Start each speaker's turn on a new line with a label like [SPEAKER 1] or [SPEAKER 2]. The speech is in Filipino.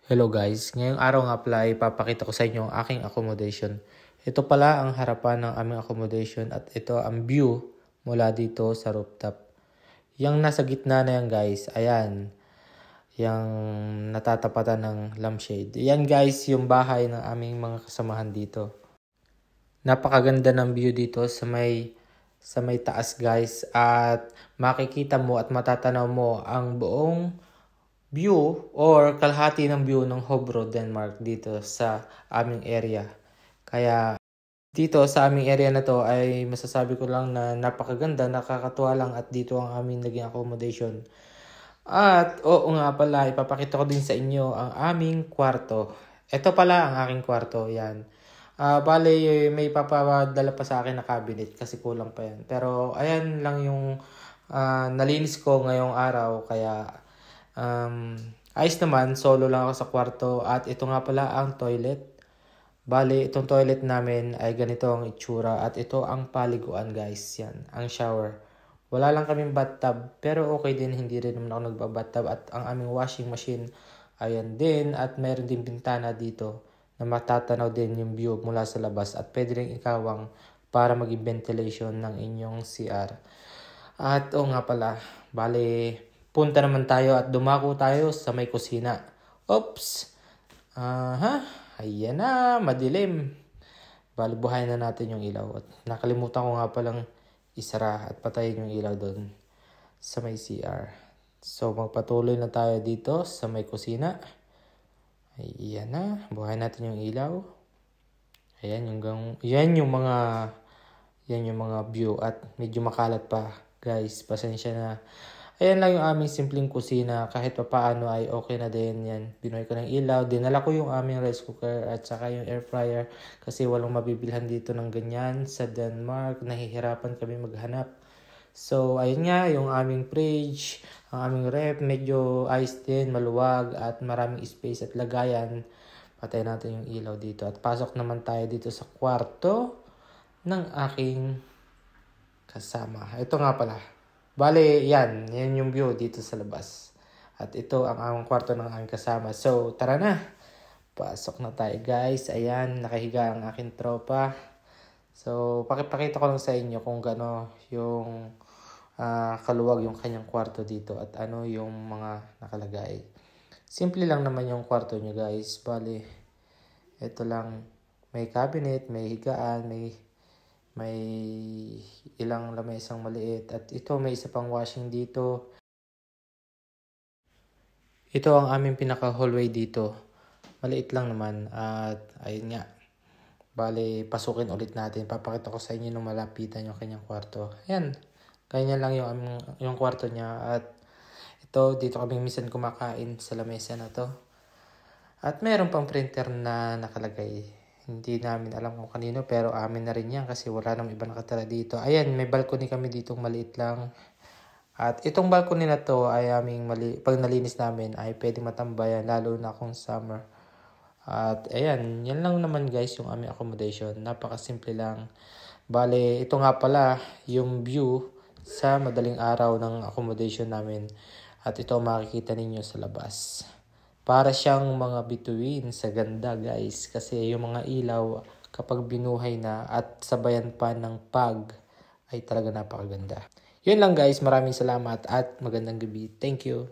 [SPEAKER 1] Hello guys, ngayong araw nga pala ay papakita ko sa inyo ang aking accommodation. Ito pala ang harapan ng aming accommodation at ito ang view mula dito sa rooftop. Yang nasa gitna na yan guys, ayan, yung natatapatan ng lampshade. Yan guys, yung bahay ng aming mga kasamahan dito. Napakaganda ng view dito sa may taas guys at makikita mo at matatanaw mo ang buong view or kalahati ng view ng Hobro, Denmark dito sa aming area. Kaya dito sa aming area na to ay masasabi ko lang na napakaganda, nakakatuwa lang at dito ang aming naging accommodation. At oo nga pala, ipapakita ko din sa inyo ang aming kwarto. Ito pala ang aking kwarto, yan. Bale, may papadala pa sa akin na cabinet kasi kulang pa yan. Pero ayan lang yung nalinis ko ngayong araw kaya ayos naman, solo lang ako sa kwarto at ito nga pala ang toilet. Bale, itong toilet namin ay ganito ang itsura at ito ang paliguan guys, yan, ang shower. Wala lang kaming bathtub pero okay din, hindi rin naman ako nagbabathtub at ang aming washing machine ayan din at mayroon din bintana dito na matatanaw din yung view mula sa labas at pwede rin ikawang para maging ventilation ng inyong CR. At oo nga pala, bale, punta naman tayo at dumako tayo sa may kusina. Oops! Ayan na, madilim. Bale, buhayin na natin yung ilaw. At nakalimutan ko nga palang isara at patayin yung ilaw doon sa may CR. So, magpatuloy na tayo dito sa may kusina. Ayan na, buhayin natin yung ilaw. Ayan yung mga view at medyo makalat pa. Guys, pasensya na. Ayan lang yung aming simpleng kusina. Kahit pa paano ay okay na din yan. Binuhay ko ng ilaw. Dinala ko yung aming rice cooker at saka yung air fryer. Kasi walang mabibilhan dito ng ganyan sa Denmark. Nahihirapan kami maghanap. So, ayun nga, yung aming fridge, ang aming ref, medyo ayos din, maluwag at maraming space at lagayan. Patay natin yung ilaw dito. At pasok naman tayo dito sa kwarto ng aking kasama. Ito nga pala. Bale, yan yung view dito sa labas. At ito ang aming kwarto ng aming kasama. So, tara na. Pasok na tayo guys. Ayan, nakahiga ang aking tropa. So, pakipakita ko lang sa inyo kung gaano yung kaluwag yung kanyang kwarto dito at ano yung mga nakalagay. Simple lang naman yung kwarto nyo guys. Bale, ito lang. May cabinet, may higaan, may ilang lamesang maliit. At ito, may isa pang washing dito. Ito ang aming pinaka-hallway dito. Maliit lang naman. At ayun nga. Bale, pasukin ulit natin. Papakita ko sa inyo nung malapitan yung kanyang kwarto. Ayan. Ganyan lang yung kwarto niya. At ito, dito kami minsan kumakain sa lamesa na to. At meron pang printer na nakalagay. Hindi namin alam kung kanino pero amin na rin yan kasi wala namang iba nakatira dito. Ayan, may balcony kami dito maliit lang. At itong balcony na to ay pag nalinis namin ay pwede matambayan lalo na kung summer. At ayan, yan lang naman guys yung aming accommodation. Napakasimple lang. Bale, ito nga pala yung view sa madaling araw ng accommodation namin. At ito makikita ninyo sa labas. Para siyang mga bituin sa ganda guys. Kasi yung mga ilaw kapag binuhay na at sabayan pa ng pag ay talaga napakaganda. Yun lang guys. Maraming salamat at magandang gabi. Thank you.